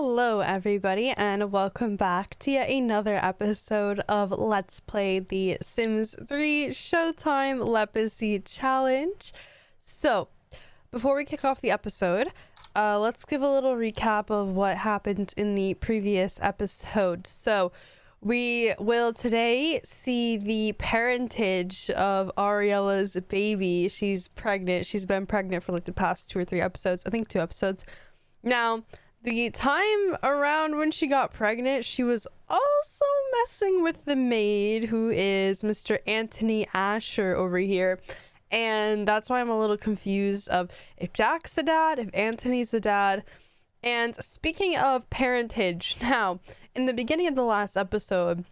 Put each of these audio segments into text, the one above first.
Hello everybody and welcome back to yet another episode of Let's Play the Sims 3 Showtime Lepacy Challenge. So, before we kick off the episode, let's give a little recap of what happened in the previous episode. So, we will today see the parentage of Ariella's baby. She's pregnant. She's been pregnant for like the past 2 or 3 episodes. I think 2 episodes. Now, the time around when she got pregnant, she was also messing with the maid, who is Mr. Anthony Asher over here. And that's why I'm a little confused of if Jack's the dad, if Anthony's the dad. And speaking of parentage, now, in the beginning of the last episode,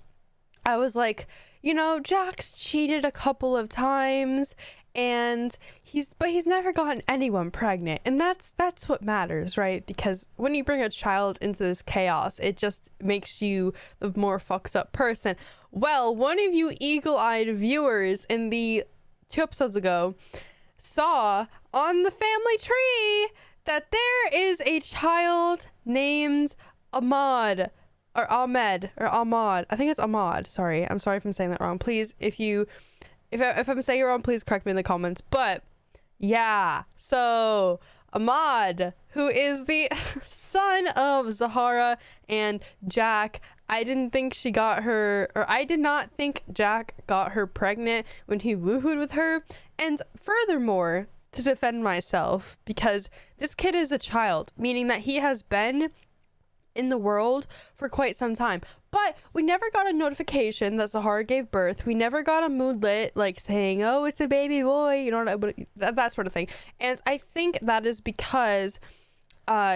I was like, you know, Jack's cheated a couple of times and he's never gotten anyone pregnant, and that's what matters, right? Because when you bring a child into this chaos, it just makes you the more fucked up person. Well, one of you eagle-eyed viewers in the 2 episodes ago saw on the family tree that there is a child named Ahmad or Ahmed or Ahmad. I think it's Ahmad. Sorry, I'm sorry if I'm saying that wrong. Please, if I'm saying it wrong, please correct me in the comments. But yeah, so Ahmad, who is the son of Zahara and Jack, I didn't think she got her, or I did not think Jack got her pregnant when he woohooed with her. And furthermore, to defend myself, because this kid is a child, meaning that he has been in the world for quite some time, but we never got a notification that Zahara gave birth. We never got a moodlet like saying, oh, it's a baby boy, you know, that sort of thing. And I think that is because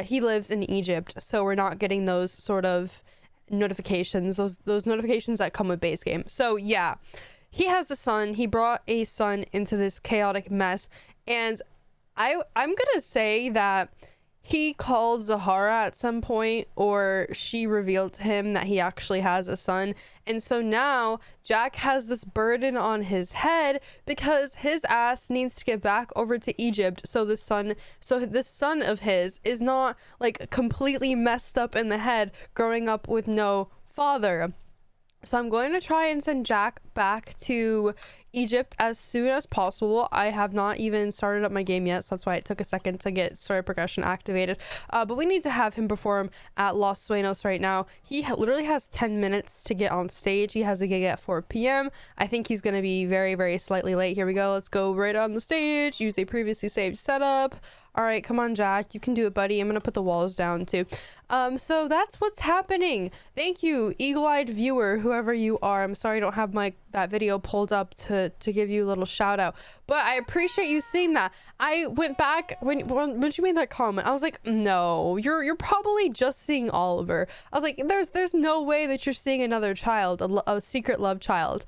he lives in Egypt, so we're not getting those sort of notifications, those notifications that come with base game. So yeah, he has a son. He brought a son into this chaotic mess, and I'm gonna say that he called Zahara at some point, or she revealed to him that he actually has a son. And so now Jack has this burden on his head because his ass needs to get back over to Egypt. So this son of his is not like completely messed up in the head growing up with no father. So I'm going to try and send Jack back to Egypt as soon as possible. I have not even started up my game yet, so that's why it took a second to get story progression activated. But we need to have him perform at Los Sueños right now. He literally has 10 minutes to get on stage. He has a gig at 4 p.m. I think he's going to be very, very slightly late. Here we go. Let's go right on the stage. Use a previously saved setup. All right, come on, Jack. You can do it, buddy. I'm going to put the walls down, too. So that's what's happening. Thank you, eagle-eyed viewer, whoever you are. I'm sorry I don't have that video pulled up to give you a little shout out, but I appreciate you seeing that. I went back when you made that comment. I was like, no, you're probably just seeing Oliver. I was like, there's no way that you're seeing another child, a secret love child.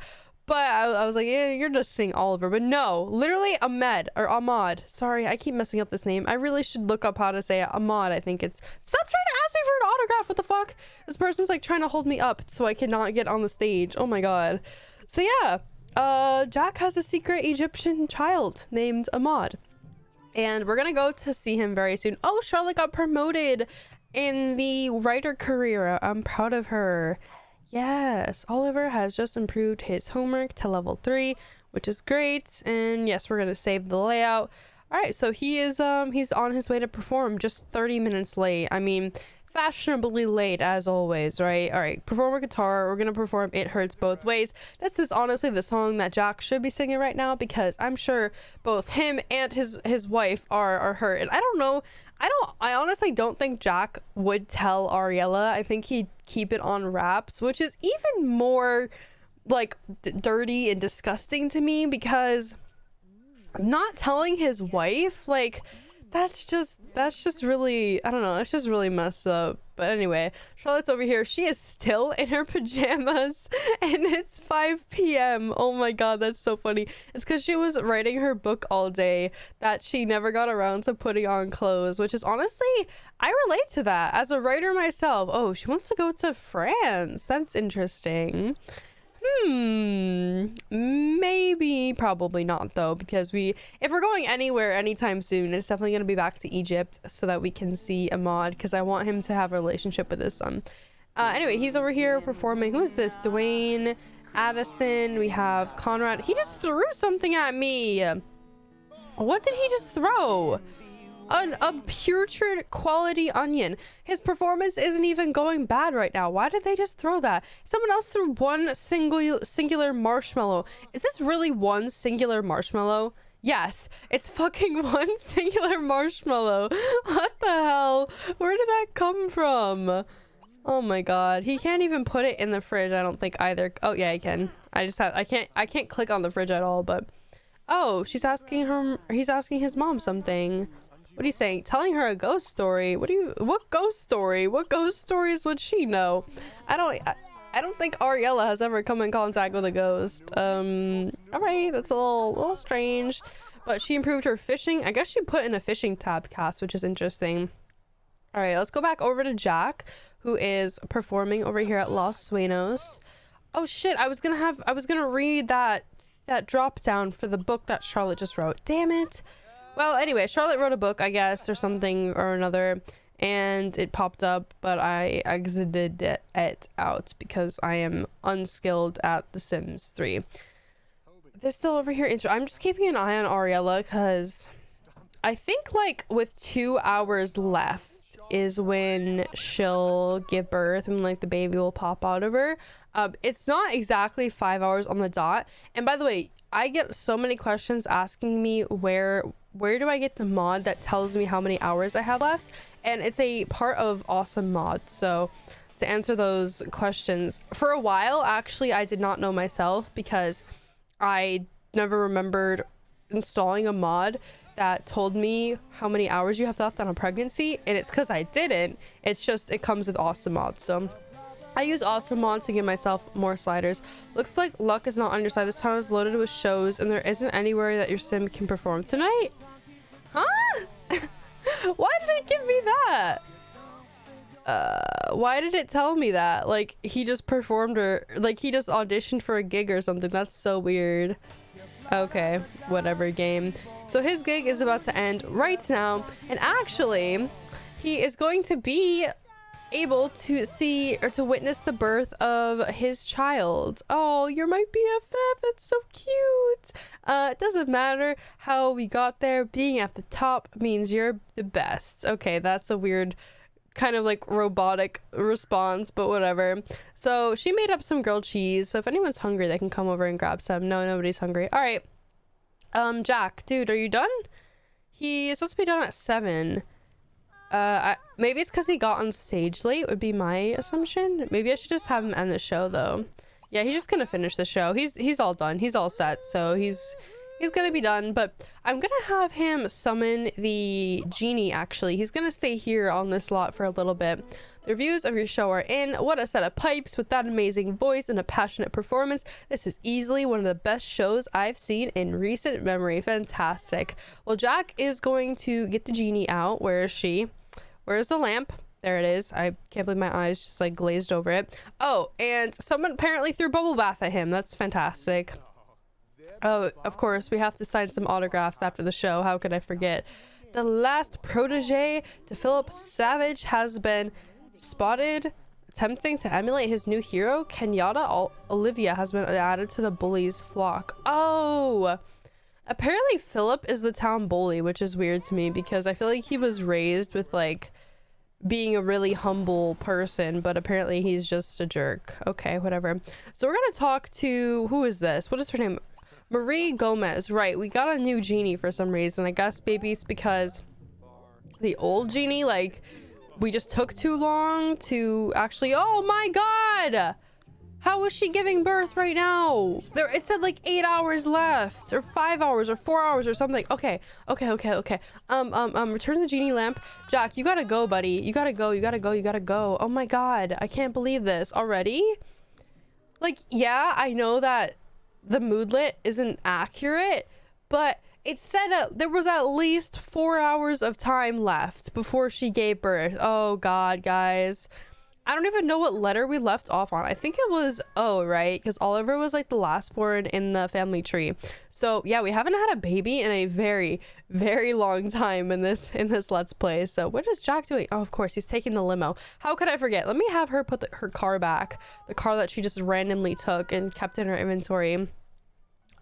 But I was like, yeah, you're just seeing Oliver. But no, literally Ahmad. Sorry, I keep messing up this name. I really should look up how to say it. Ahmad, I think it's. Stop trying to ask me for an autograph. What the fuck? This person's like trying to hold me up so I cannot get on the stage. Oh my god. So yeah, Jack has a secret Egyptian child named Ahmad. And we're gonna go to see him very soon. Oh, Charlotte got promoted in the writer career. I'm proud of her. Yes, Oliver has just improved his homework to level 3, which is great. And yes, we're gonna save the layout. All right, so he is he's on his way to perform, just 30 minutes late. I mean, fashionably late as always, right? All right, perform a guitar. We're gonna perform It Hurts Both Ways. This is honestly the song that Jack should be singing right now, because I'm sure both him and his wife are hurt. And I don't know, I honestly don't think Jack would tell Ariella. I think he'd keep it on wraps, which is even more like dirty and disgusting to me, because not telling his wife, like, that's just really, I don't know, it's just really messed up. But anyway, Charlotte's over here. She is still in her pajamas and it's 5 p.m. Oh my god, that's so funny. It's because she was writing her book all day that she never got around to putting on clothes, which is honestly, I relate to that as a writer myself. Oh, she wants to go to France. That's interesting. Maybe, probably not though, because if we're going anywhere anytime soon, it's definitely going to be back to Egypt so that we can see Ahmad, because I want him to have a relationship with his son. Anyway, he's over here performing. Who is this? Dwayne, Addison, we have Conrad. He just threw something at me. What did he just throw? A putrid quality onion. His performance isn't even going bad right now. Why did they just throw that? Someone else threw one singular marshmallow. Is this really one singular marshmallow? Yes, it's fucking one singular marshmallow. What the hell? Where did that come from? Oh my god. He can't even put it in the fridge, I don't think either. Oh yeah, I can. I can't click on the fridge at all, but oh, he's asking his mom something. What are you saying? Telling her a ghost story? What ghost story? What ghost stories would she know? I don't think Ariella has ever come in contact with a ghost. All right, that's a little strange. But she improved her fishing. I guess she put in a fishing tab cast, which is interesting. All right, let's go back over to Jack, who is performing over here at Los Sueños. Oh shit, I was gonna read that drop down for the book that Charlotte just wrote. Damn it. Well, anyway, Charlotte wrote a book, I guess, or something or another, and it popped up, but I exited it out because I am unskilled at The Sims 3. They're still over here. I'm just keeping an eye on Ariella because I think, like, with 2 hours left is when she'll give birth and, like, the baby will pop out of her. It's not exactly 5 hours on the dot. And by the way, I get so many questions asking me where do I get the mod that tells me how many hours I have left, and it's a part of Awesome Mod. So to answer those questions, for a while actually I did not know myself because I never remembered installing a mod that told me how many hours you have left on a pregnancy, and it's because I didn't. It's just it comes with Awesome Mod. So I use Awesome Mod to give myself more sliders. Looks like luck is not on your side. This town is loaded with shows and there isn't anywhere that your sim can perform tonight. Huh? Why did it give me that? Why did it tell me that? Like, he just performed, or like he just auditioned for a gig or something. That's so weird. Okay, whatever, game. So his gig is about to end right now, and actually he is going to be able to see or to witness the birth of his child. Oh, you're my BFF. That's so cute. It doesn't matter how we got there. Being at the top means you're the best. Okay, that's a weird kind of like robotic response, but whatever. So she made up some grilled cheese. So if anyone's hungry, they can come over and grab some. No, nobody's hungry. All right. Jack, dude, are you done? He is supposed to be done at 7. Maybe it's because he got on stage late would be my assumption. Maybe I should just have him end the show though. Yeah, he's just gonna finish the show. He's all done. He's all set. So he's gonna be done, but I'm gonna have him summon the genie. Actually, he's gonna stay here on this lot for a little bit. The reviews of your show are in. What a set of pipes with that amazing voice and a passionate performance. This is easily one of the best shows I've seen in recent memory. Fantastic. Well, Jack is going to get the genie out. Where is she? Where's the lamp? There it is. I can't believe my eyes just like glazed over it. Oh, and someone apparently threw bubble bath at him. That's fantastic. Oh, of course, we have to sign some autographs after the show. How could I forget? The last protege to Philip Savage has been spotted attempting to emulate his new hero. Kenyatta Olivia has been added to the bullies flock. Oh, apparently Philip is the town bully, which is weird to me because I feel like he was raised with like being a really humble person, but apparently he's just a jerk. Okay, whatever. So we're gonna talk to, who is this? What is her name? Marie Gomez. Right, we got a new genie for some reason. I guess maybe it's because the old genie, like, we just took too long to actually, oh my god, how is she giving birth right now? There, it said like 8 hours left, or 5 hours, or 4 hours, or something. Okay. Return the genie lamp. Jack, you gotta go, buddy. You gotta go. Oh my god, I can't believe this already. Like, yeah, I know that the moodlet isn't accurate, but it said there was at least 4 hours of time left before she gave birth. Oh god, guys. I don't even know what letter we left off on. I think it was O, right? Because Oliver was like the last born in the family tree. So yeah, we haven't had a baby in a very, very long time in this Let's Play. So what is Jack doing? Oh, of course, he's taking the limo. How could I forget? Let me have her put her car back. The car that she just randomly took and kept in her inventory.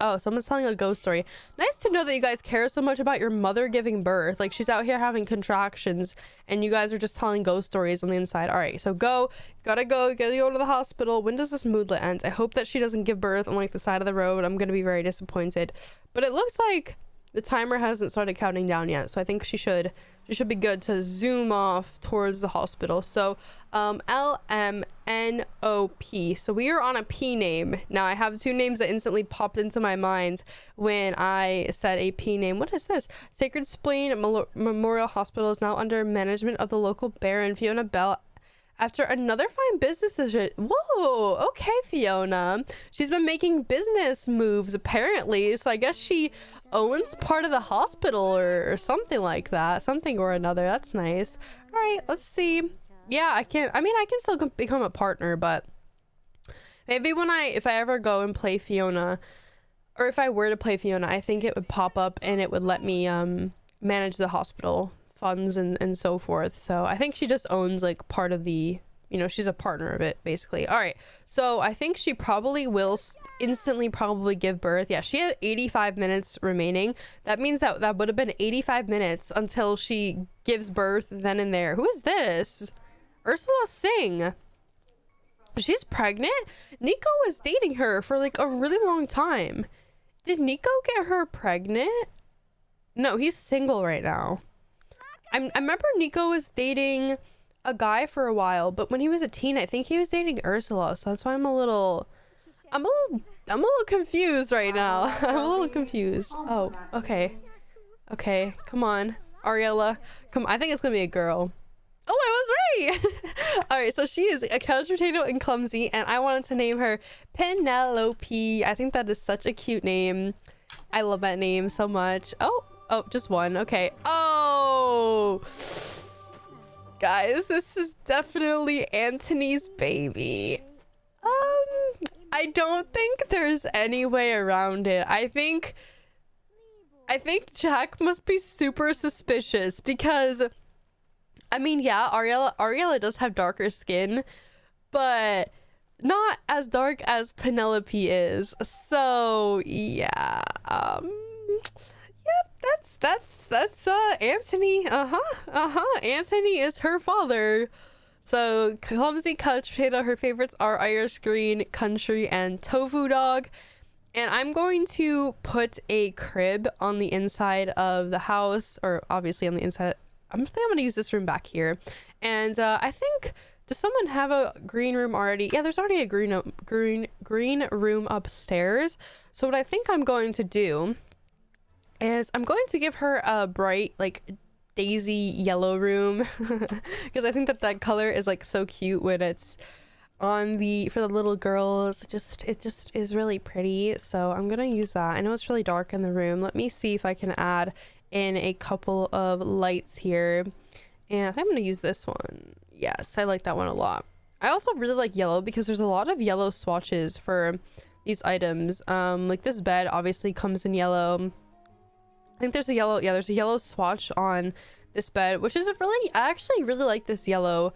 Oh, someone's telling a ghost story. Nice to know that you guys care so much about your mother giving birth. Like, she's out here having contractions and you guys are just telling ghost stories on the inside. All right, so gotta go to the hospital. When does this moodlet end? I hope that she doesn't give birth on like the side of the road. I'm gonna be very disappointed, but it looks like the timer hasn't started counting down yet, so I think she should be good to zoom off towards the hospital. So LMNOP. So we are on a P name. Now I have two names that instantly popped into my mind when I said a P name. What is this? Sacred Spleen Memorial Hospital is now under management of the local Baron Fiona Bell after another fine business decision. Whoa, okay, Fiona. She's been making business moves apparently, so I guess she owns part of the hospital or something like that. Something or another. That's nice. All right, let's see. Yeah, I can still become a partner, but maybe if I ever go and play Fiona, or if I were to play Fiona, I think it would pop up and it would let me manage the hospital funds and so forth. So I think she just owns like part of the, you know, she's a partner of it basically. All right, so I think she probably will instantly probably give birth. Yeah, she had 85 minutes remaining. That means that would have been 85 minutes until she gives birth then and there. Who is this? Ursula Singh. She's pregnant. Nico was dating her for like a really long time. Did Nico get her pregnant? No, he's single right now. I remember Nico was dating a guy for a while, but when he was a teen, I think he was dating Ursula. So that's why I'm a little confused right now. I'm a little confused. Oh, okay. Okay, come on. Ariella. Come on. I think it's gonna be a girl. Oh, I was right. All right, so she is a couch potato and clumsy, and I wanted to name her Penelope. I think that is such a cute name. I love that name so much. Oh, just one. Okay. Oh, guys, this is definitely Anthony's baby. I don't think there's any way around it. I think Jack must be super suspicious because, I mean, yeah, Ariella does have darker skin, but not as dark as Penelope is. So yeah, yep, that's Anthony. Anthony is her father. So clumsy couch potato. Her favorites are Irish green, country, and tofu dog. And I'm going to put a crib on the inside of the house, or obviously on the inside. I'm going to use this room back here. And I think, does someone have a green room already? Yeah, there's already a green room upstairs. So what I think I'm going to do is I'm going to give her a bright, like, daisy yellow room because I think that color is like so cute when it's on for the little girls. It just is really pretty. So I'm gonna use that. I know it's really dark in the room. Let me see if I can add in a couple of lights here, and I think I'm gonna use this one. Yes, I like that one a lot. I also really like yellow because there's a lot of yellow swatches for these items. Like this bed obviously comes in yellow. I think there's a yellow, yeah, there's a yellow swatch on this bed, which is I actually really like this yellow.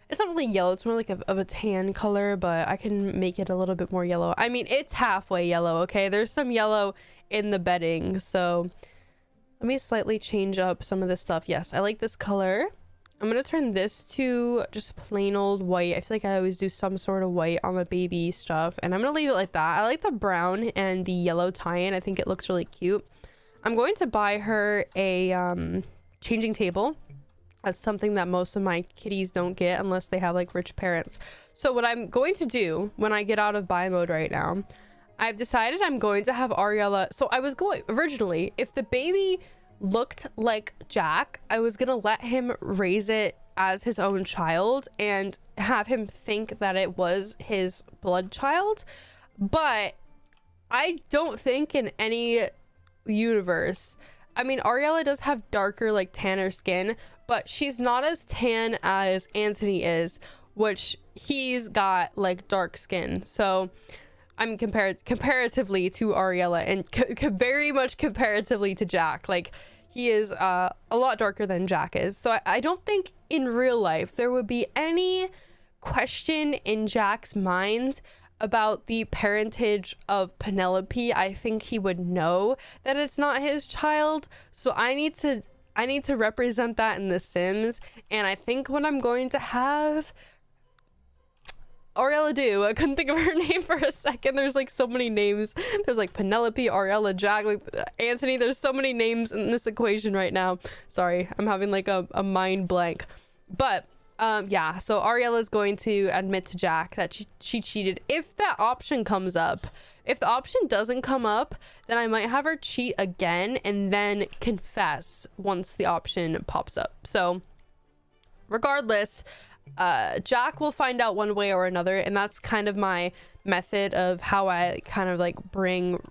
It's not really yellow, it's more like of a tan color, but I can make it a little bit more yellow. I mean, it's halfway yellow, okay? There's some yellow in the bedding, so let me slightly change up some of this stuff. Yes, I like this color. I'm gonna turn this to just plain old white. I feel like I always do some sort of white on the baby stuff, and I'm gonna leave it like that. I like the brown and the yellow tie-in. I think it looks really cute. I'm going to buy her a changing table. That's something that most of my kitties don't get unless they have like rich parents. So what I'm going to do when I get out of buy mode right now, I've decided I'm going to have Ariella. So I was going originally, if the baby looked like Jack, I was gonna let him raise it as his own child and have him think that it was his blood child. But I don't think in any universe, I mean, Ariella does have darker, like tanner skin, but she's not as tan as Anthony is, which he's got like dark skin. So I'm comparatively to Ariella, and very much comparatively to Jack. Like, he is a lot darker than Jack is. So I don't think in real life there would be any question in Jack's mind about the parentage of Penelope. I think he would know that it's not his child. So I need to represent that in The Sims, and I think what I'm going to have Ariella do. I couldn't think of her name for a second. There's like so many names. There's like Penelope, Ariella, Jack, like Anthony. There's so many names in this equation right now. Sorry, I'm having like a mind blank. But yeah, so Ariella is going to admit to Jack that she cheated if that option comes up. If the option doesn't come up, then I might have her cheat again and then confess once the option pops up. So regardless, Jack will find out one way or another, and that's kind of my method of how I kind of like bring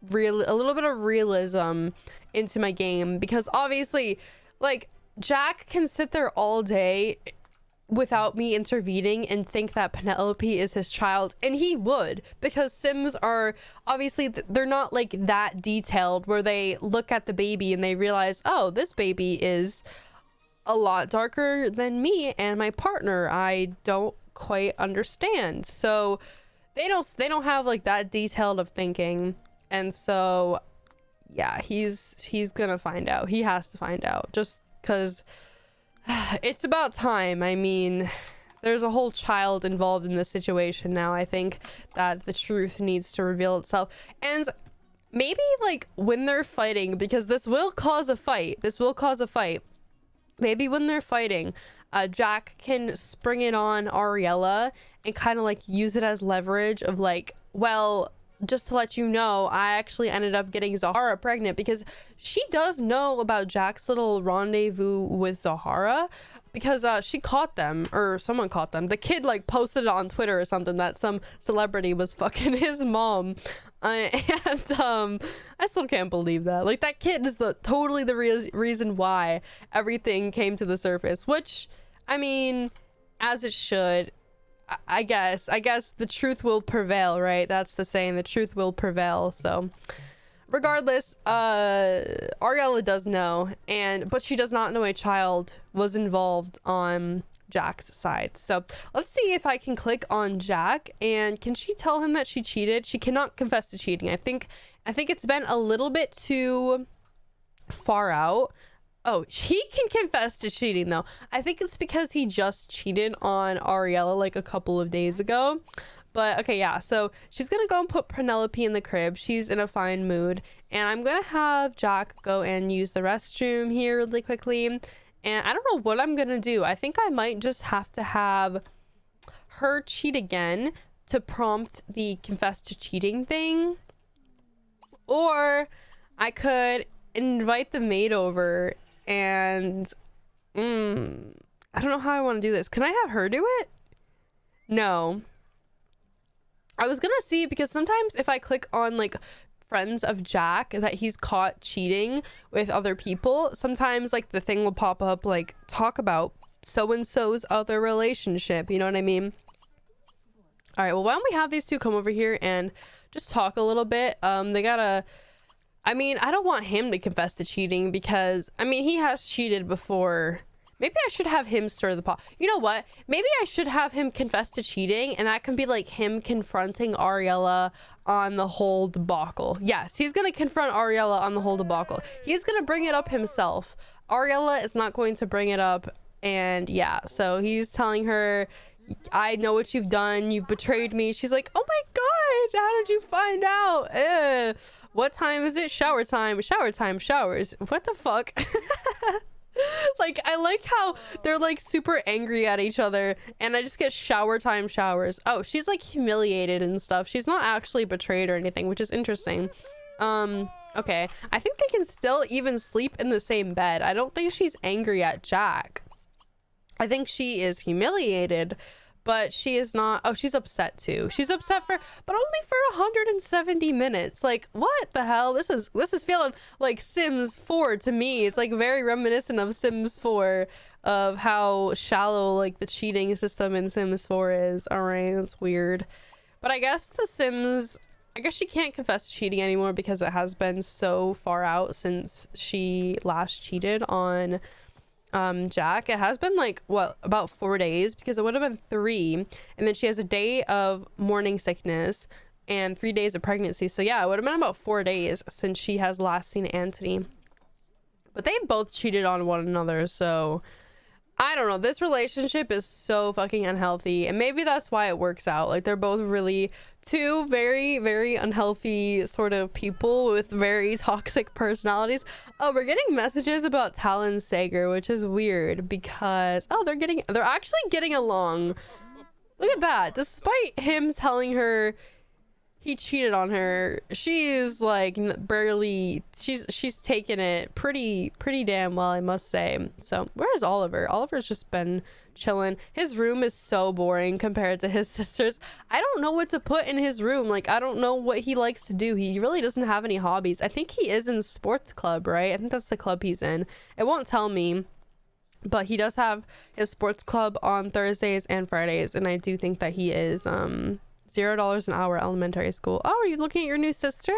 a little bit of realism into my game, because obviously like Jack can sit there all day without me intervening and think that Penelope is his child, and he would, because Sims are obviously they're not like that detailed where they look at the baby and they realize, oh, this baby is a lot darker than me and my partner. I don't quite understand. So they don't have like that detailed of thinking, and so yeah, he's gonna find out. He has to find out, just because it's about time. I mean, there's a whole child involved in this situation now. I think that the truth needs to reveal itself, and maybe like when they're fighting, because this will cause a fight. Maybe when they're fighting, Jack can spring it on Ariella and kind of like use it as leverage of like, well, just to let you know, I actually ended up getting Zahara pregnant, because she does know about Jack's little rendezvous with Zahara, because she caught them, or someone caught them. The kid like posted it on Twitter or something that some celebrity was fucking his mom, and I still can't believe that. Like, that kid is totally the reason why everything came to the surface, which, I mean, as it should. I guess the truth will prevail, right? That's the saying, the truth will prevail. So regardless, Ariella does know, but she does not know a child was involved on Jack's side. So let's see if I can click on Jack, and can she tell him that she cheated? She cannot confess to cheating. I think it's been a little bit too far out. Oh, he can confess to cheating though. I think it's because he just cheated on Ariella like a couple of days ago. But okay, yeah, so she's gonna go and put Penelope in the crib. She's in a fine mood, and I'm gonna have Jack go and use the restroom here really quickly. And I don't know what I'm gonna do. I think I might just have to have her cheat again to prompt the confess to cheating thing, or I could invite the maid over. And I don't know how I want to do this. Can I have her do it? No. I was gonna see, because sometimes if I click on like friends of Jack that he's caught cheating with other people, sometimes like the thing will pop up like, talk about so and so's other relationship, you know what I mean? All right, well, why don't we have these two come over here and just talk a little bit. They gotta, I mean, I don't want him to confess to cheating, because, I mean, he has cheated before. Maybe I should have him stir the pot. You know what? Maybe I should have him confess to cheating, and that can be like him confronting Ariella on the whole debacle. Yes, he's gonna confront Ariella on the whole debacle. He's gonna bring it up himself. Ariella is not going to bring it up, and yeah, so he's telling her, I know what you've done. You've betrayed me. She's like, oh my god, how did you find out? What time is it? Shower time. Shower time. Showers. What the fuck? Like, I like how they're like super angry at each other, and I just get shower time showers. Oh, she's like humiliated and stuff. She's not actually betrayed or anything, which is interesting. Okay. I think they can still even sleep in the same bed. I don't think she's angry at Jack. I think she is humiliated, but she is not. Oh, she's upset too. She's upset but only for 170 minutes. Like, what the hell? This is feeling like Sims 4 to me. It's like very reminiscent of Sims 4. of how shallow like the cheating system in Sims 4 is. All right, that's weird. But I guess she can't confess to cheating anymore because it has been so far out since she last cheated on Jack. It has been like what, about 4 days, because it would have been 3, and then she has a day of morning sickness and 3 days of pregnancy. So yeah, it would have been about 4 days since she has last seen Anthony. But they both cheated on one another, so I don't know. This relationship is so fucking unhealthy, and maybe that's why it works out. Like, they're both really two very, very unhealthy sort of people with very toxic personalities. Oh, we're getting messages about Talon Sager, which is weird because they're actually getting along. Look at that. Despite him telling her he cheated on her, she's like barely, she's taken it pretty damn well, I must say. So where's Oliver? Oliver's just been chilling. His room is so boring compared to his sister's. I don't know what to put in his room. Like, I don't know what he likes to do. He really doesn't have any hobbies. I think he is in sports club, right? I think that's the club he's in. It won't tell me, but he does have his sports club on Thursdays and Fridays, and I do think that he is $0 an hour elementary school. Oh, are you looking at your new sister?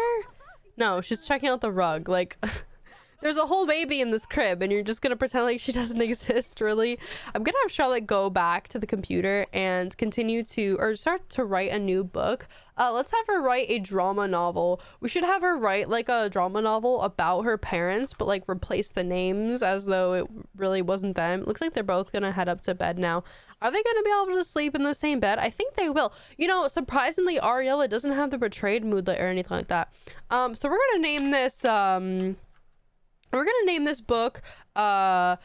No, she's checking out the rug. Like, there's a whole baby in this crib and you're just gonna pretend like she doesn't exist, really? I'm gonna have Charlotte go back to the computer and continue to, or start to write a new book. Let's have her write a drama novel. We should have her write like a drama novel about her parents, but like replace the names as though it really wasn't them. It looks like they're both gonna head up to bed now. Are they gonna be able to sleep in the same bed? I think they will. You know, surprisingly, Ariella doesn't have the betrayed moodlet or anything like that. So we're gonna name this book Sack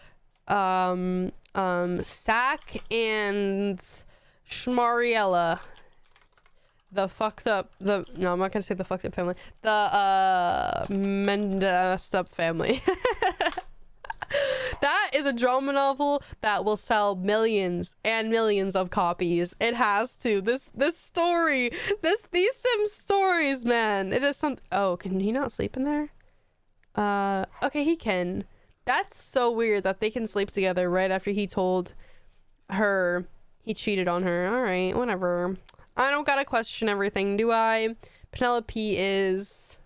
and Schmariella. No, I'm not gonna say the fucked up family. The messed up family. That is a drama novel that will sell millions and millions of copies. It has to. These Sim stories, man. It is some. Oh, can he not sleep in there? Okay, he can. That's so weird that they can sleep together right after he told her he cheated on her. All right, whatever. I don't gotta question everything, do I? Penelope is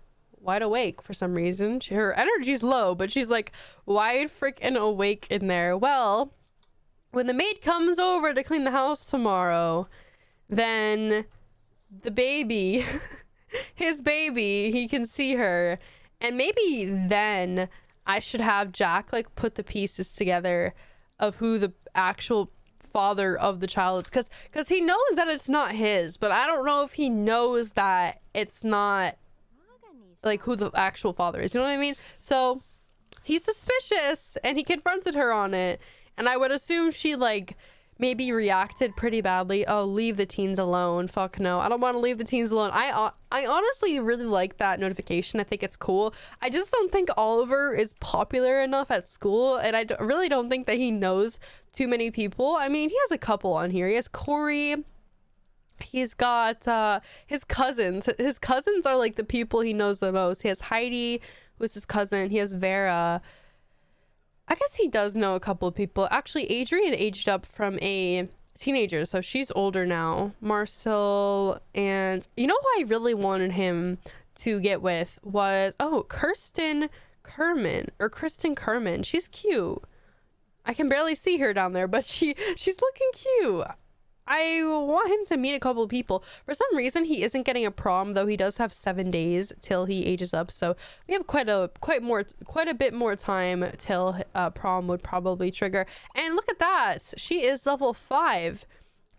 wide awake for some reason. Her energy's low, but she's like wide freaking awake in there. Well, when the maid comes over to clean the house tomorrow, then the baby, his baby, he can see her. And maybe then I should have Jack like put the pieces together of who the actual father of the child is, because he knows that it's not his, but I don't know if he knows that it's not like who the actual father is, you know what I mean? So he's suspicious and he confronted her on it, and I would assume she like maybe reacted pretty badly. Oh, leave the teens alone. Fuck no, I don't want to leave the teens alone. I honestly really like that notification. I think it's cool. I just don't think Oliver is popular enough at school, and I really don't think that he knows too many people. I mean, he has a couple on here. He has Corey. He's got his cousins. His cousins are like the people he knows the most. He has Heidi, who's his cousin. He has Vera. I guess he does know a couple of people. Actually, Adrian aged up from a teenager, so she's older now. Marcel, and you know who I really wanted him to get with was, oh, Kristen Kerman. She's cute. I can barely see her down there, but she's looking cute. I want him to meet a couple of people. For some reason, he isn't getting a prom, though he does have 7 days till he ages up. So we have quite a bit more time till prom would probably trigger. And look at that, she is level 5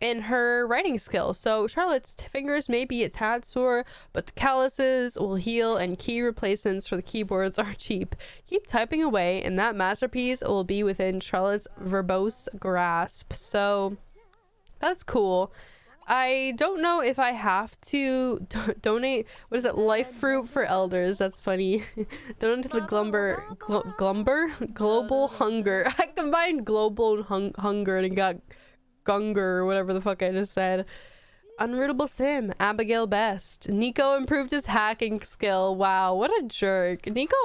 in her writing skill. So Charlotte's fingers may be a tad sore, but the calluses will heal, and key replacements for the keyboards are cheap. Keep typing away, and that masterpiece will be within Charlotte's verbose grasp. So that's cool. I don't know if I have to donate, what is it, life fruit for elders. That's funny. Donate to the global hunger. I combined global and hunger and got gunger, or whatever the fuck I just said. Unrootable Sim, Abigail Best. Nico improved his hacking skill. Wow, what a jerk. Nico,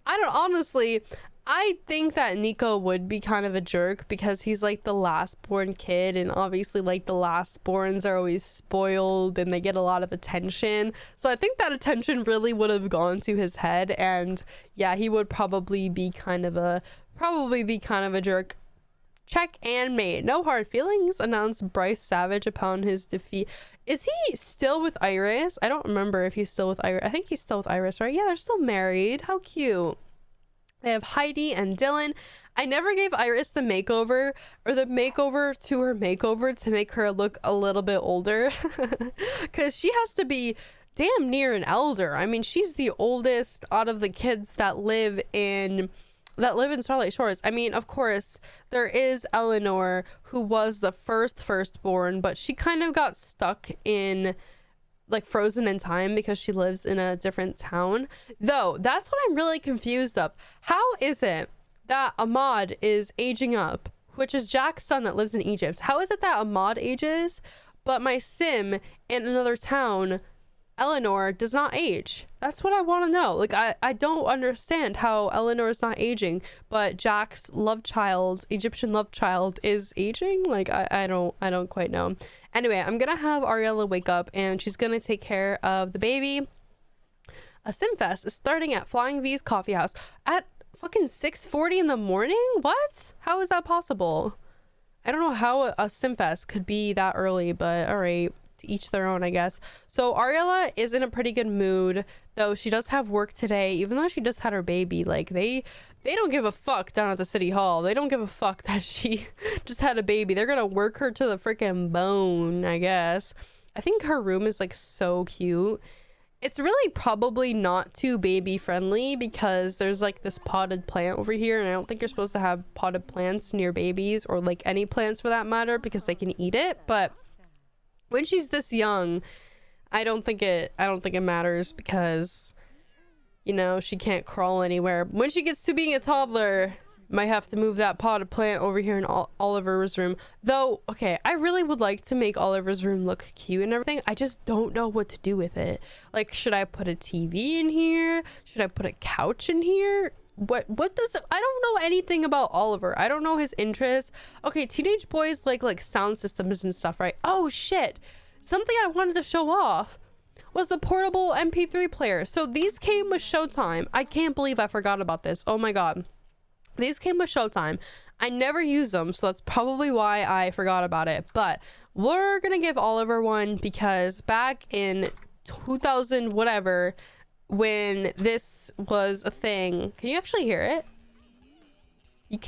I don't, honestly, I think that Nico would be kind of a jerk because he's like the last born kid, and obviously like the last borns are always spoiled and they get a lot of attention. So I think that attention really would have gone to his head, and yeah, he would probably be kind of a jerk. Check and mate. No hard feelings, announced Bryce Savage upon his defeat. Is he still with Iris? I don't remember if he's still with Iris. I think he's still with Iris, right? Yeah, they're still married. How cute. They have Heidi and Dylan. I never gave Iris the makeover or the makeover to her makeover to make her look a little bit older because she has to be damn near an elder. I mean, she's the oldest out of the kids that live in Starlight Shores. I mean, of course, there is Eleanor, who was the firstborn, but she kind of got stuck in like frozen in time because she lives in a different town. Though that's what I'm really confused of. How is it that Ahmad is aging up, which is Jack's son that lives in Egypt? How is it that Ahmad ages, but my sim in another town, Eleanor, does not age? That's what I want to know. Like, I don't understand how Eleanor is not aging, but Jack's love child, Egyptian love child, is aging. Like, I don't quite know. Anyway, I'm gonna have Ariella wake up and she's gonna take care of the baby. A Simfest is starting at Flying V's coffee house at fucking 6:40 in the morning. What? How is that possible? I don't know how a Simfest could be that early, but all right, to each their own, I guess. So Ariella is in a pretty good mood, though she does have work today, even though she just had her baby. Like, they don't give a fuck down at the city hall. They don't give a fuck that she just had a baby. They're gonna work her to the freaking bone, I guess. I think her room is like so cute. It's really probably not too baby friendly because there's like this potted plant over here, and I don't think you're supposed to have potted plants near babies, or like any plants for that matter, because they can eat it. But when she's this young, I don't think it matters because, you know, she can't crawl anywhere. When she gets to being a toddler, might have to move that potted plant over here in Oliver's room. Though, okay, I really would like to make Oliver's room look cute and everything. I just don't know what to do with it. Like, should I put a TV in here? Should I put a couch in here? What does it, I don't know anything about Oliver. I don't know his interests. Okay, teenage boys like sound systems and stuff, right? Oh shit, something I wanted to show off was the portable MP3 player. So these came with Showtime. I can't believe I forgot about this. Oh my god, these came with Showtime. I never use them, so that's probably why I forgot about it. But we're gonna give Oliver one because back in 2000 whatever, when this was a thing, can you actually hear it? You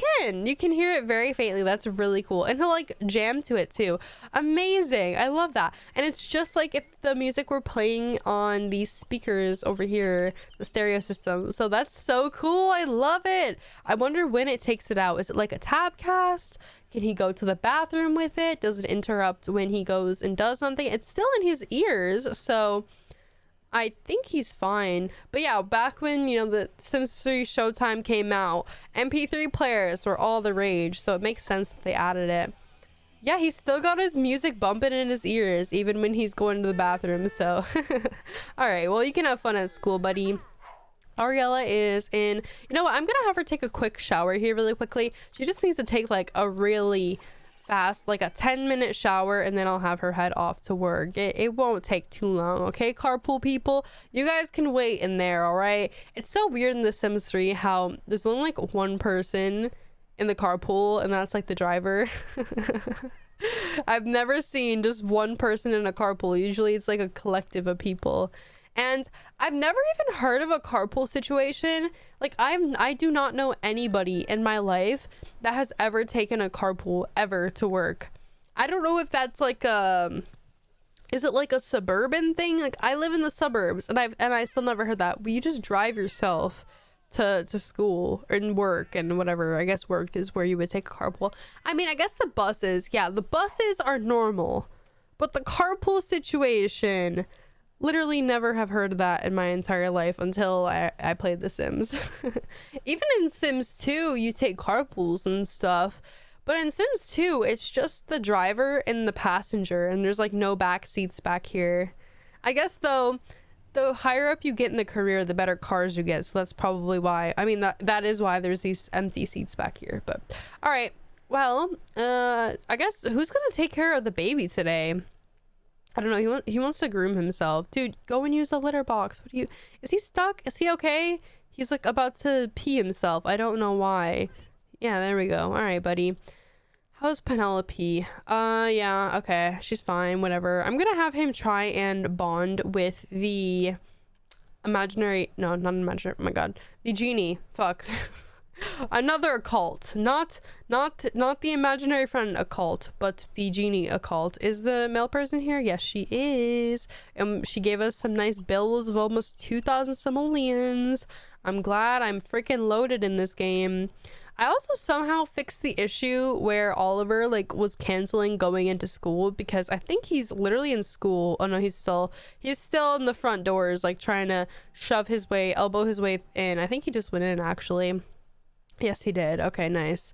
can hear it very faintly. That's really cool. And he'll like jam to it too. Amazing. I love that. And it's just like if the music were playing on these speakers over here, the stereo system. So that's so cool. I love it. I wonder when it takes it out. Is it like a tab cast? Can he go to the bathroom with it? Does it interrupt when he goes and does something? It's still in his ears, so I think he's fine. But yeah, back when, you know, the Sims 3 Showtime came out, MP3 players were all the rage, so it makes sense that they added it. Yeah, he's still got his music bumping in his ears even when he's going to the bathroom, so all right, well, you can have fun at school, buddy. Ariella is in, you know what, I'm gonna have her take a quick shower here really quickly. She just needs to take like a really fast, like a 10-minute shower, and then I'll have her head off to work. It won't take too long, okay, carpool people? You guys can wait in there, all right? It's so weird in The Sims 3 how there's only like one person in the carpool, and that's like the driver. I've never seen just one person in a carpool. Usually it's like a collective of people. And I've never even heard of a carpool situation. Like, I do not know anybody in my life that has ever taken a carpool ever to work. I don't know if that's like is it like a suburban thing? Like, I live in the suburbs, and I still never heard that. But you just drive yourself to school and work and whatever. I guess work is where you would take a carpool. I mean, I guess the buses, yeah, the buses are normal, but the carpool situation, literally never have heard of that in my entire life until I played The Sims. Even in Sims 2, you take carpools and stuff, but in Sims 2, it's just the driver and the passenger, and there's like no back seats back here. I guess though, the higher up you get in the career, the better cars you get. So that's probably why. I mean, that is why there's these empty seats back here. But all right, well, I guess who's gonna take care of the baby today? I don't know. He wants to groom himself. Dude, go and use the litter box. What do you... Is he stuck? Is he okay? He's like about to pee himself. I don't know why. Yeah, there we go. All right, buddy. How's Penelope? Yeah, okay. She's fine. Whatever. I'm gonna have him try and bond with the imaginary... No, not imaginary. Oh my god. The genie. Fuck. Another occult, not the imaginary friend occult, but the genie occult. Is the male person here? Yes, she is. She gave us some nice bills of almost 2,000 simoleons. I'm glad I'm freaking loaded in this game. I also somehow fixed the issue where Oliver like was canceling going into school, because I think he's literally in school. Oh no, he's still in the front doors, like trying to elbow his way in. I think he just went in actually. Yes, he did. Okay, nice.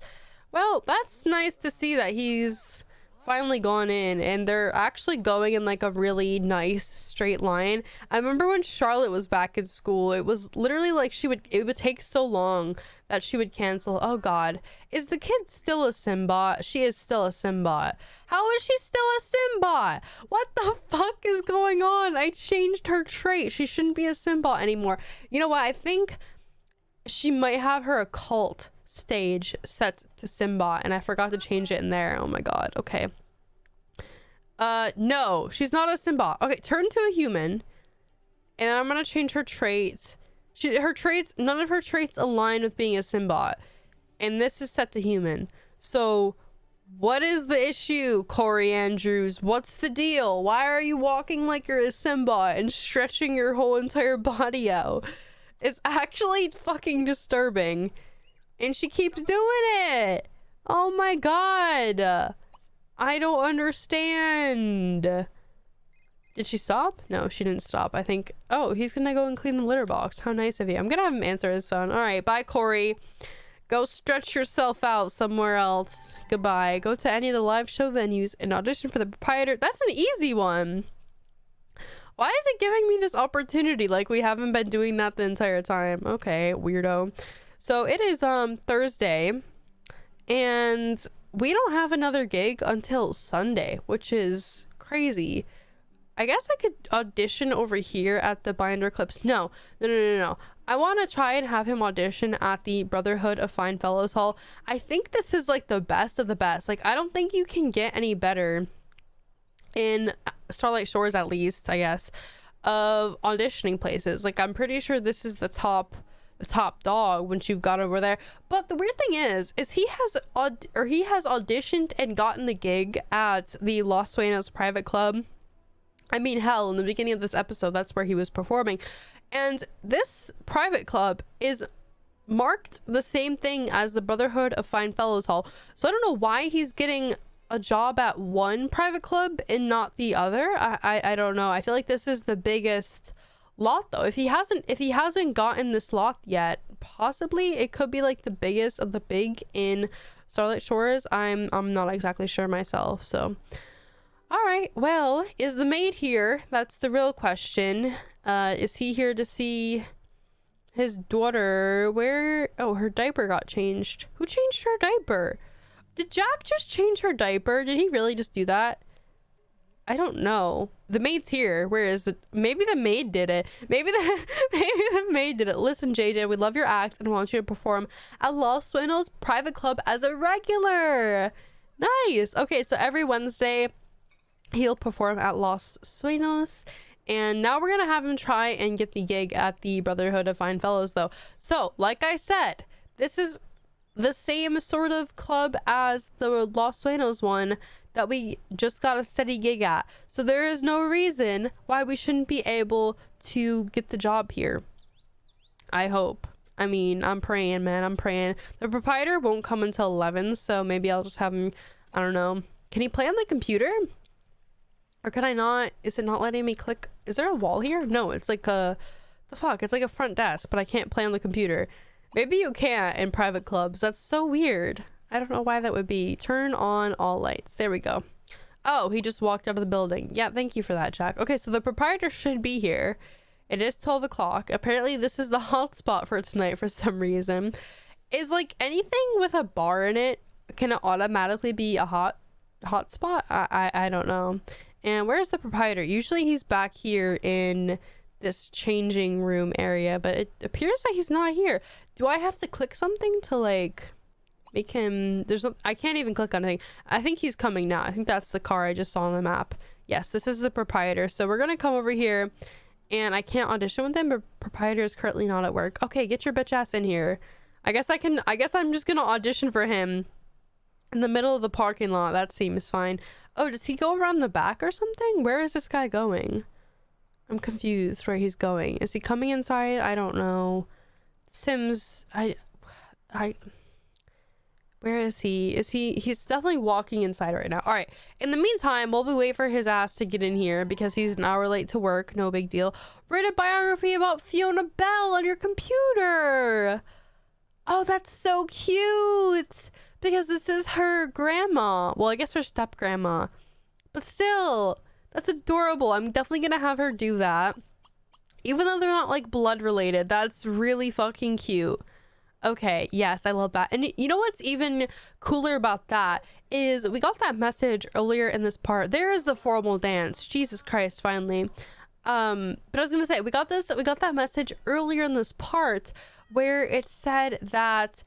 Well, that's nice to see that he's finally gone in, and they're actually going in like a really nice straight line. I remember when Charlotte was back in school, it was literally like it would take so long that she would cancel. Oh god. Is the kid still a Simbot? She is still a Simbot. How is she still a Simbot? What the fuck is going on? I changed her trait. She shouldn't be a Simbot anymore. You know what? I think she might have her occult stage set to Simbot, and I forgot to change it in there. Oh my god. Okay. No, she's not a Simbot. Okay, turn to a human, and I'm gonna change her traits. None of her traits align with being a Simbot, and this is set to human. So what is the issue, Corey Andrews? What's the deal? Why are you walking like you're a Simbot and stretching your whole entire body out? It's actually fucking disturbing. And she keeps doing it. Oh my god. I don't understand. Did she stop? No, she didn't stop. I think... Oh, he's gonna go and clean the litter box. How nice of you. I'm gonna have him answer his phone. Alright, bye Corey. Go stretch yourself out somewhere else. Goodbye. Go to any of the live show venues and audition for the proprietor. That's an easy one. Why is it giving me this opportunity like we haven't been doing that the entire time? Okay, weirdo. So it is Thursday, and we don't have another gig until Sunday, which is crazy. I guess I could audition over here at the Binder Clips. No. I want to try and have him audition at the Brotherhood of Fine Fellows Hall. I think this is like the best of the best. Like, I don't think you can get any better in Starlight Shores, at least, I guess, of auditioning places. Like, I'm pretty sure this is the top dog once you've got over there. But the weird thing is he has auditioned and gotten the gig at the Los Sueños private club. I mean, hell, in the beginning of this episode, that's where he was performing. And this private club is marked the same thing as the Brotherhood of Fine Fellows Hall. So I don't know why he's getting a job at one private club and not the other. I don't know. I feel like this is the biggest lot though. If he hasn't gotten this lot yet, possibly it could be like the biggest of the big in Starlight Shores. I'm not exactly sure myself. So all right, well, is the maid here? That's the real question. Is he here to see his daughter? Where? Oh, her diaper got changed. Who changed her diaper? Did Jack just change her diaper? Did he really just do that? I don't know. The maid's here. Where is it? Maybe the maid did it. Maybe the maid did it. Listen, JJ, we love your act and want you to perform at Los Sueños private club as a regular. Nice. Okay, so every Wednesday he'll perform at Los Sueños, and now we're gonna have him try and get the gig at the Brotherhood of Fine Fellows though. So like I said, this is the same sort of club as the Los Sueños one that we just got a steady gig at, so there is no reason why we shouldn't be able to get the job here. I hope. I mean, I'm praying, man. I'm praying. The proprietor won't come until 11, so maybe I'll just have him, I don't know. Can he play on the computer? Or can I not? Is it not letting me click? Is there a wall here? No, it's like the fuck? It's like a front desk, but I can't play on the computer. Maybe you can't in private clubs. That's so weird. I don't know why that would be. Turn on all lights. There we go. Oh, he just walked out of the building. Yeah, thank you for that, Jack. Okay, so the proprietor should be here. It is 12 o'clock. Apparently this is the hot spot for tonight for some reason. Is like anything with a bar in it, can it automatically be a hot spot? I don't know. And where's the proprietor? Usually he's back here in this changing room area, but it appears that he's not here. Do I have to click something to like make him? I can't even click on anything. I think he's coming now. I think that's the car I just saw on the map. Yes, this is the proprietor. So we're gonna come over here, and I can't audition with him, but proprietor is currently not at work. Okay, get your bitch ass in here. I guess I'm just gonna audition for him in the middle of the parking lot. That seems fine. Oh, does he go around the back or something? Where is this guy going? I'm confused where he's going. Is he coming inside? I don't know. Sims, where is he? He's definitely walking inside right now. All right. In the meantime, while we wait for his ass to get in here because he's an hour late to work, no big deal. Write a biography about Fiona Bell on your computer. Oh, that's so cute. Because this is her grandma. Well, I guess her step grandma. But still, that's adorable. I'm definitely gonna have her do that. Even though they're not like blood related. That's really fucking cute. Okay, yes, I love that. And you know what's even cooler about that is we got that message earlier in this part. There is the formal dance. Jesus Christ, finally. But I was gonna say we got that message earlier in this part where it said that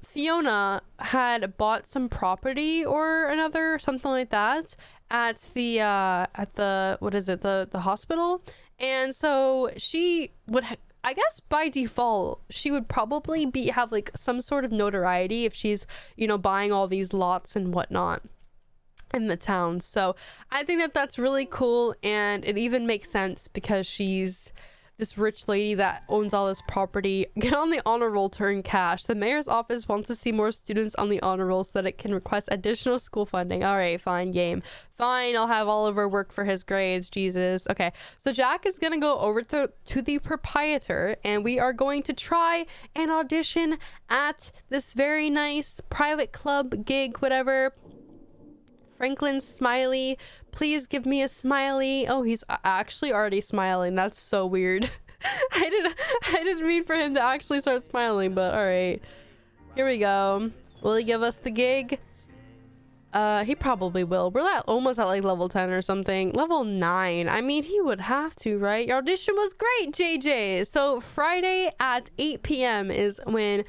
Fiona had bought some property or another, something like that, at the what is it, the hospital. And so she would I guess by default she would probably have like some sort of notoriety if she's, you know, buying all these lots and whatnot in the town. So I think that that's really cool, and it even makes sense because she's this rich lady that owns all this property. Get on the honor roll to earn cash. The mayor's office wants to see more students on the honor roll so that it can request additional school funding. All right, fine, game. Fine, I'll have Oliver work for his grades. Jesus. Okay, so Jack is gonna go over to the proprietor, and we are going to try an audition at this very nice private club gig, whatever. Franklin Smiley, please give me a smiley. Oh, he's actually already smiling. That's so weird. I didn't mean for him to actually start smiling, but all right, here we go. Will he give us the gig? He probably will. We're almost at like level 10 or something. Level 9. I mean, he would have to, right? Your audition was great, JJ. So Friday at 8 p.m. is when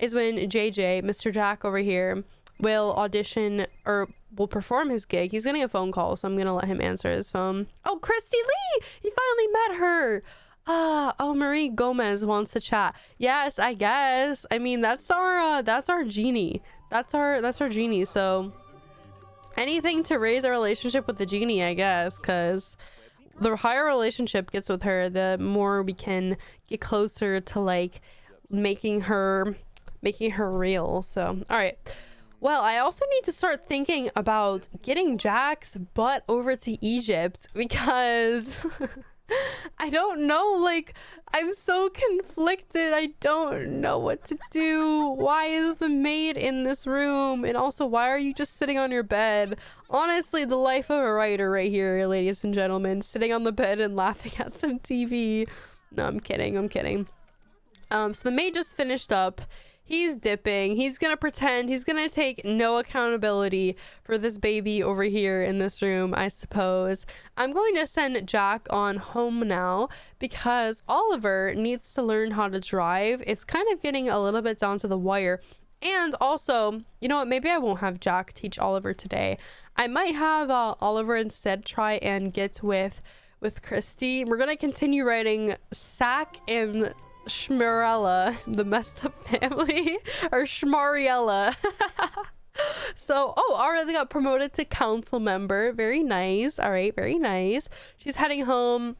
JJ, Mr. Jack over here, will audition or will perform his gig. He's getting a phone call, so I'm gonna let him answer his phone. Oh, Cristy Lee! He finally met her. Oh, Marie Gomez wants to chat. Yes, I guess. I mean, that's our genie. That's our genie. So anything to raise our relationship with the genie, I guess, because the higher relationship gets with her, the more we can get closer to like making her real. So all right. Well, I also need to start thinking about getting Jack's butt over to Egypt because I don't know, like, I'm so conflicted. I don't know what to do. Why is the maid in this room? And also, why are you just sitting on your bed? Honestly, the life of a writer right here, ladies and gentlemen, sitting on the bed and laughing at some TV. No, I'm kidding. So the maid just finished up. He's dipping. He's gonna pretend. He's gonna take no accountability for this baby over here in this room, I suppose. I'm going to send Jack on home now because Oliver needs to learn how to drive. It's kind of getting a little bit down to the wire. And also, you know what? Maybe I won't have Jack teach Oliver today. I might have Oliver instead try and get with Cristy. We're gonna continue writing Sack and Schmarella, the messed up family, or Schmariella. So, alright, they got promoted to council member. Very nice. All right, very nice. She's heading home.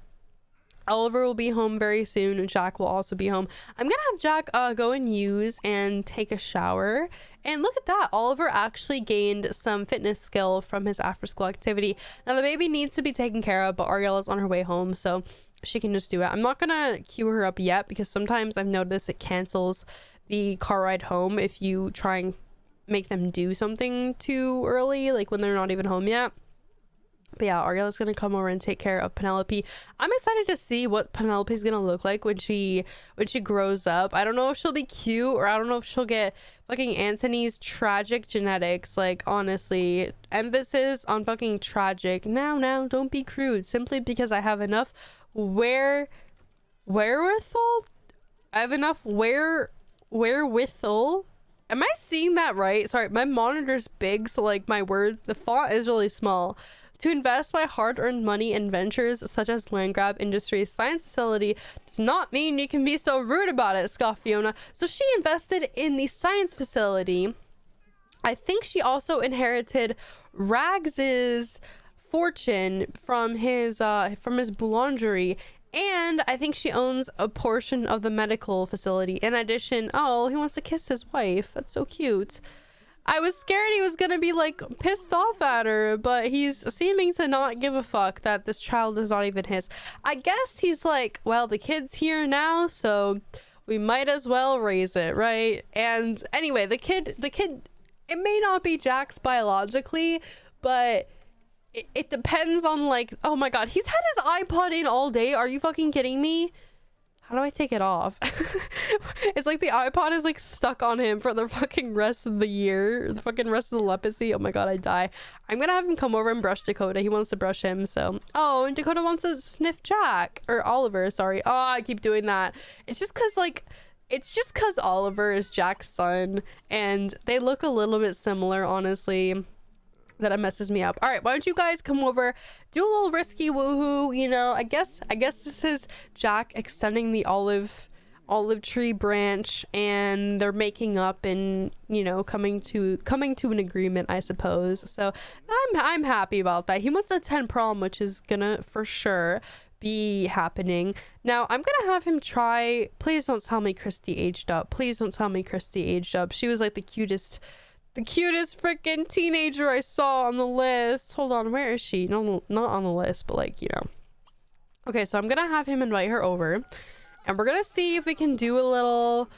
Oliver will be home very soon, and Jack will also be home. I'm gonna have Jack go and use and take a shower. And look at that, Oliver actually gained some fitness skill from his after school activity. Now the baby needs to be taken care of, but Ariella's on her way home, so she can just do it. I'm not gonna queue her up yet because sometimes I've noticed it cancels the car ride home if you try and make them do something too early, like when they're not even home yet. But yeah, Ariella's gonna come over and take care of Penelope. I'm excited to see what Penelope's gonna look like when she grows up. I don't know if she'll be cute, or I don't know if she'll get fucking Anthony's tragic genetics. Like, honestly, emphasis on fucking tragic. Now, don't be crude. Simply because I have enough wherewithal. I have enough wherewithal. Am I seeing that right? Sorry, my monitor's big, so like the font is really small. To invest my hard-earned money in ventures such as land grab industry science facility does not mean you can be so rude about it, scoffed Fiona. So she invested in the science facility. I think she also inherited Rags's fortune from his boulangerie, and I think she owns a portion of the medical facility. In addition, oh, he wants to kiss his wife. That's so cute. I was scared he was gonna be like pissed off at her, but he's seeming to not give a fuck that this child is not even his. I guess he's like, well, the kid's here now, so we might as well raise it, right? And anyway, the kid, it may not be Jack's biologically, but it depends on, like, oh my god, he's had his iPod in all day. Are you fucking kidding me? How do I take it off? It's like the iPod is like stuck on him for the fucking rest of the year, the fucking rest of the Lepacy. Oh my god, I die. I'm gonna have him come over and brush Dakota. He wants to brush him, so. Oh, and Dakota wants to sniff Jack, or Oliver, sorry. Oh, I keep doing that. It's just cause Oliver is Jack's son and they look a little bit similar, honestly, that it messes me up. All right, why don't you guys come over, do a little risky woohoo, you know? I guess this is Jack extending the olive tree branch, and they're making up and, you know, coming to an agreement, I suppose. So I'm happy about that. He wants to attend prom, which is gonna for sure be happening. Now I'm gonna have him try. Please don't tell me Cristy aged up. Please don't tell me Cristy aged up. She was like the cutest freaking teenager I saw on the list. Hold on, where is she? No, not on the list, but like, you know. Okay, so I'm gonna have him invite her over, and we're gonna see if we can do a little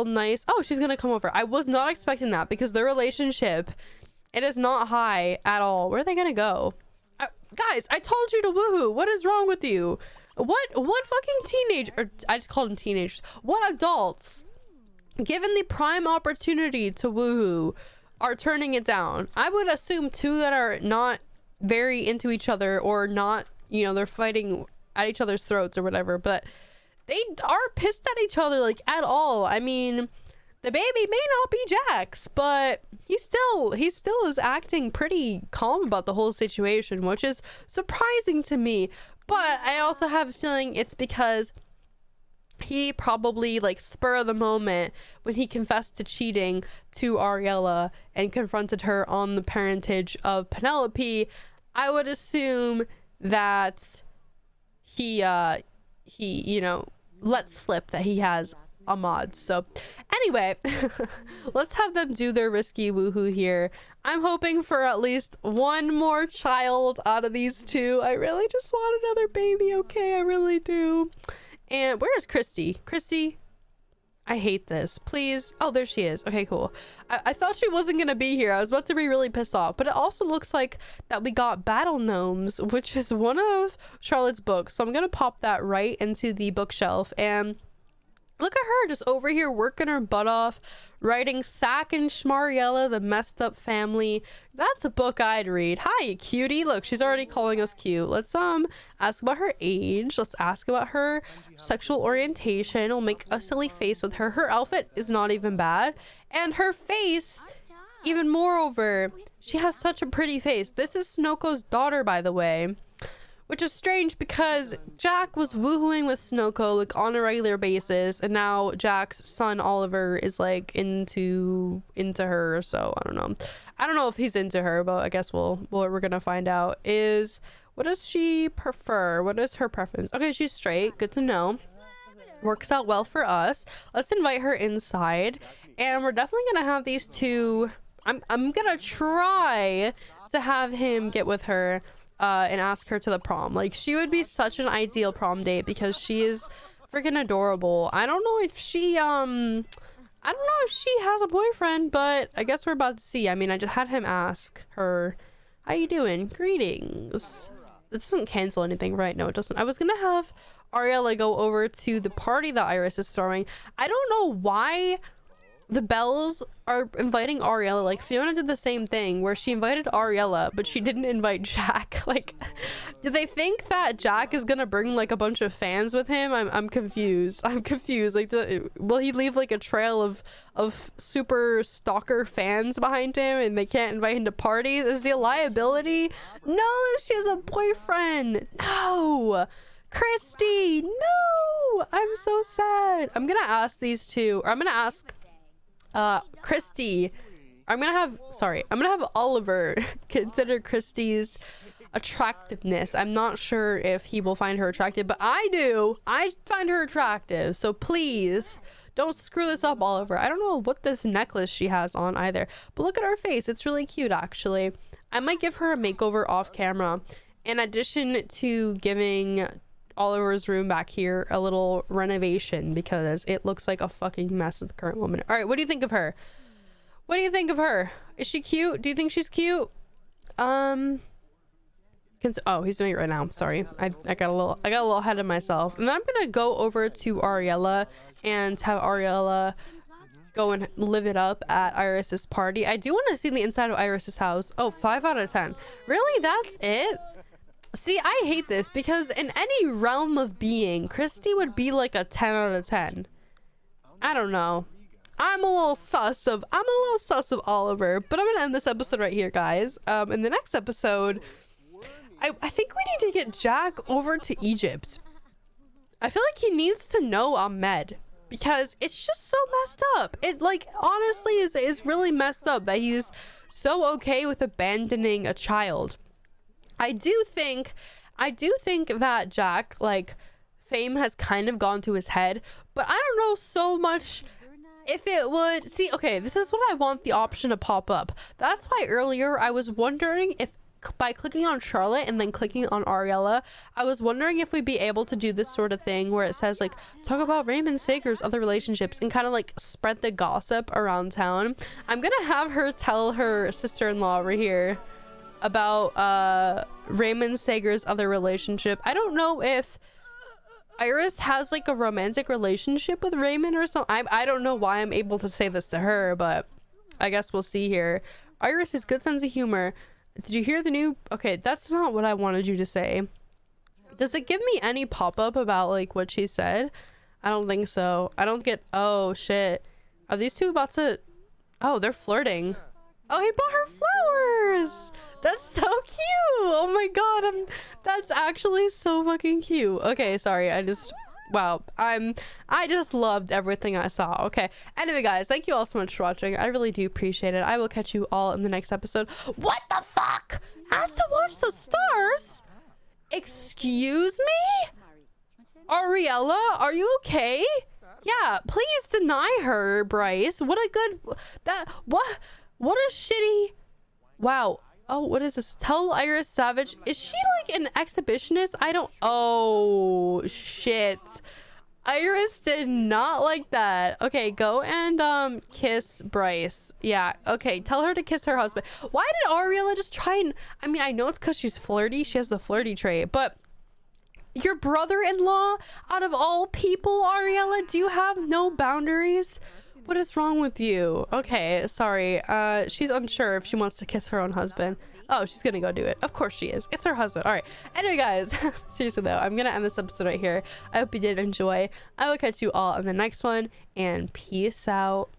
nice. Oh, she's gonna come over. I was not expecting that, because their relationship, it is not high at all. Where are they gonna go? Guys, I told you to woohoo. What is wrong with you? What fucking teenage, or I just called them teenagers. What adults, given the prime opportunity to woohoo, are turning it down? I would assume two that are not very into each other, or not, you know, they're fighting at each other's throats or whatever, but they are pissed at each other, like, at all. I mean, the baby may not be Jack's, but he still is acting pretty calm about the whole situation, which is surprising to me. But I also have a feeling it's because he probably, like, spur of the moment, when he confessed to cheating to Ariella and confronted her on the parentage of Penelope, I would assume that he you know, let slip that he has a mod. So anyway, let's have them do their risky woohoo here. I'm hoping for at least one more child out of these two. I really just want another baby, okay? I really do. And where is Cristy? Cristy, I hate this. Please. Oh, there she is. Okay, cool. I thought she wasn't gonna be here. I was about to be really pissed off. But it also looks like that we got Battle Gnomes, which is one of Charlotte's books. So I'm gonna pop that right into the bookshelf. And look at her just over here working her butt off, writing Sack and Schmariella, the messed up family. That's a book I'd read. Hi, cutie. Look, she's already calling us cute. Let's ask about her age. Let's ask about her sexual orientation. We'll make a silly face with her. Her outfit is not even bad, and her face, even moreover, she has such a pretty face. This is Snoko's daughter, by the way. Which is strange, because Jack was woohooing with Snoko, like, on a regular basis, and now Jack's son Oliver is like into her. So I don't know if he's into her, but I guess we're gonna find out. What does she prefer? What is her preference? Okay, she's straight. Good to know. Works out well for us. Let's invite her inside, and we're definitely gonna have these two. I'm gonna try to have him get with her and ask her to the prom. Like, she would be such an ideal prom date, because she is freaking adorable. I don't know if she has a boyfriend, but I guess we're about to see. I mean, I just had him ask her, how you doing? Greetings. doesn't cancel anything, right? No, it doesn't. I was gonna have Ariella go over to the party that Iris is throwing. I don't know why the Bells are inviting Ariella. Like, Fiona did the same thing where she invited Ariella, but she didn't invite Jack. Like, do they think that Jack is gonna bring like a bunch of fans with him? I'm confused. I'm confused. Like, will he leave like a trail of super stalker fans behind him and they can't invite him to parties? Is he a liability? No, she has a boyfriend. No, Cristy, no, I'm so sad. I'm gonna ask these two, or I'm gonna ask Cristy. I'm gonna have Oliver consider Cristy's attractiveness. I'm not sure if he will find her attractive, but I do. I find her attractive, so please don't screw this up, Oliver. I don't know what this necklace she has on either, but look at her face. It's really cute, actually. I might give her a makeover off camera, in addition to giving Oliver's room back here a little renovation, because it looks like a fucking mess at the current moment. All right, what do you think of her? What do you think of her? Is she cute? Do you think she's cute? Oh, he's doing it right now. Sorry, I got a little ahead of myself. And then I'm gonna go over to Ariella and have Ariella go and live it up at Iris's party. I do want to see the inside of Iris's house. Oh, 5 out of 10. Really? That's it? See, I hate this because in any realm of being, Cristy would be like a 10 out of 10. I don't know. I'm a little sus of Oliver, but I'm gonna end this episode right here, guys. In the next episode, I think we need to get Jack over to Egypt. I feel like he needs to know Ahmed, because it's just so messed up. It, like, honestly is really messed up that he's so okay with abandoning a child. I do think that Jack, like, fame has kind of gone to his head, but I don't know so much if it would. See, okay, this is what I want the option to pop up. That's why earlier I was wondering if by clicking on Charlotte and then clicking on Ariella, I was wondering if we'd be able to do this sort of thing where it says, like, talk about Raymond Sager's other relationships and kind of like spread the gossip around town. I'm gonna have her tell her sister-in-law over here about Raymond Sager's other relationship. I don't know if Iris has like a romantic relationship with Raymond or something. I don't know why I'm able to say this to her, but I guess we'll see here. Iris has good sense of humor. Did you hear the new... Okay, that's not what I wanted you to say. Does it give me any pop-up about like what she said? I don't think so. I don't get... Oh shit, are these two about to... Oh, they're flirting. Oh, he bought her flowers. That's so cute. Oh my god, that's actually so fucking cute. Okay, sorry, wow, I just loved everything I saw. Okay, anyway guys, thank you all so much for watching. I really do appreciate it. I will catch you all in the next episode. What the fuck? Asked to watch the stars? Excuse me? Ariella, are you okay? Yeah, please deny her, Bryce. What a shitty... Wow. Oh, what is this? Tell Iris Savage. Is she like an exhibitionist? I don't... Oh, shit. Iris did not like that. Okay, go and kiss Bryce. Yeah, okay, tell her to kiss her husband. Why did Ariella just try and... I mean, I know it's because she's flirty. She has the flirty trait, but... Your brother-in-law, out of all people, Ariella, do you have no boundaries? What is wrong with you? Okay, sorry. She's unsure if she wants to kiss her own husband. Oh, she's gonna go do it. Of course she is. It's her husband. All right. Anyway, guys, seriously though, I'm gonna end this episode right here. I hope you did enjoy. I will catch you all in the next one, and peace out.